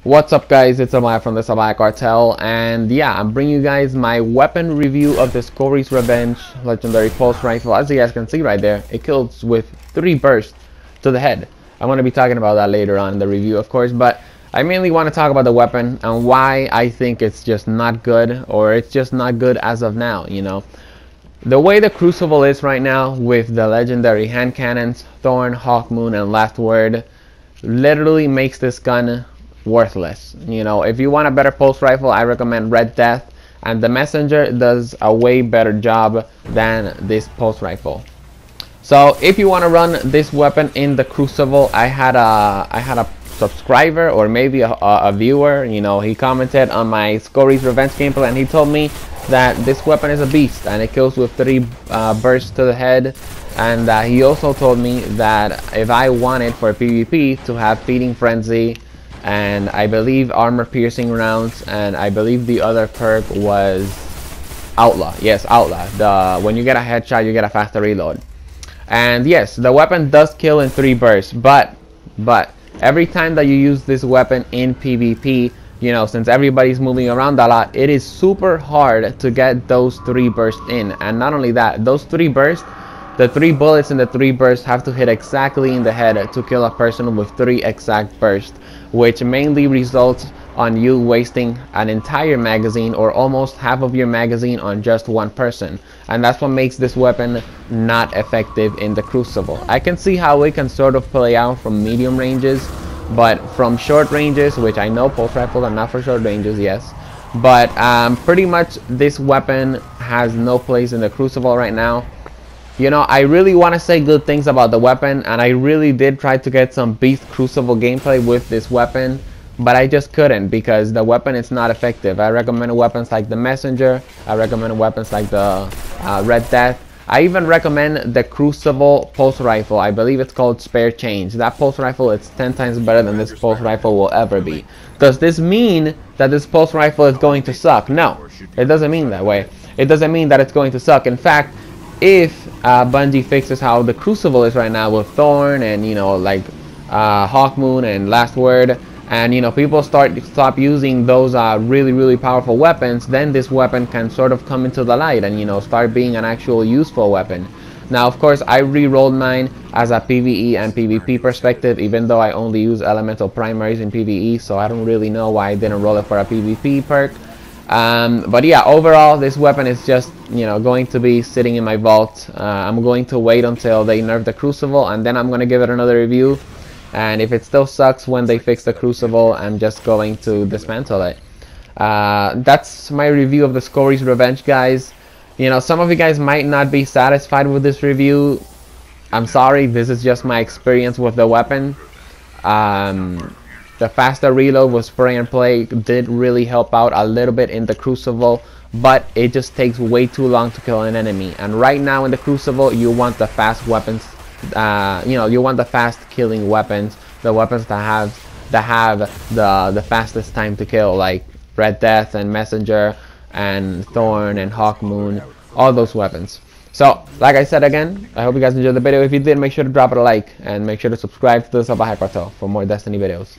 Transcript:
What's up, guys? It's Salvajee from the Salvajee Cartel, and yeah, I'm bringing you guys my weapon review of the Skorri's Revenge Legendary Pulse Rifle. As you guys can see right there, it kills with 3 bursts to the head. I'm going to be talking about that later on in the review, of course, but I mainly want to talk about the weapon and why I think it's just not good, or it's just not good as of now, you know. The way the Crucible is right now with the legendary hand cannons, Thorn, Hawk Moon, and Last Word, literally makes this gun worthless. You know, if you want a better pulse rifle, I recommend Red Death, and the Messenger does a way better job than this pulse rifle. So if you want to run this weapon in the Crucible, I had a subscriber, or maybe a viewer, you know, he commented on my Skorri's Revenge gameplay, and he told me that this weapon is a beast and it kills with 3 bursts to the head. And he also told me that if I wanted for PvP to have Feeding Frenzy, and I believe armor piercing rounds, and I believe the other perk was outlaw. Yes, outlaw. When you get a headshot, you get a faster reload. And yes, the weapon does kill in 3 bursts, but every time that you use this weapon in PvP, you know, since everybody's moving around a lot, it is super hard to get those 3 bursts in. And not only that, those 3 bursts, the 3 bullets in the 3 bursts have to hit exactly in the head to kill a person with 3 exact bursts, which mainly results on you wasting an entire magazine or almost half of your magazine on just one person. And that's what makes this weapon not effective in the Crucible. I can see how it can sort of play out from medium ranges, but from short ranges, which I know pulse rifles are not for short ranges, yes, but pretty much this weapon has no place in the Crucible right now. You know, I really want to say good things about the weapon, and I really did try to get some Beast Crucible gameplay with this weapon, but I just couldn't because the weapon is not effective. I recommend weapons like the Messenger, I recommend weapons like the Red Death. I even recommend the Crucible Pulse Rifle. I believe it's called Spare Change. That pulse rifle is 10 times better than this pulse rifle will ever be. Does this mean that this pulse rifle is going to suck? No, it doesn't mean that way. It doesn't mean that it's going to suck. In fact, if Bungie fixes how the Crucible is right now with Thorn and, you know, like Hawk Moon and Last Word, and, you know, people stop using those really powerful weapons, then this weapon can sort of come into the light and, you know, start being an actual useful weapon. Now, of course, I re-rolled mine as a PvE and PvP perspective, even though I only use elemental primaries in PvE, so I don't really know why I didn't roll it for a PvP perk. But yeah, overall, this weapon is just, you know, going to be sitting in my vault. I'm going to wait until they nerf the Crucible, and then I'm going to give it another review. And if it still sucks when they fix the Crucible, I'm just going to dismantle it. That's my review of the Skorri's Revenge, guys. You know, some of you guys might not be satisfied with this review. I'm sorry, this is just my experience with the weapon. The faster reload with spray and play did really help out a little bit in the Crucible, but it just takes way too long to kill an enemy. And right now in the Crucible, you want the fast weapons. You know, you want the fast killing weapons, the weapons that have the fastest time to kill, like Red Death and Messenger and Thorn and Hawk Moon, all those weapons. So, like I said again, I hope you guys enjoyed the video. If you did, make sure to drop it a like and make sure to subscribe to the Salvajee Cartel for more Destiny videos.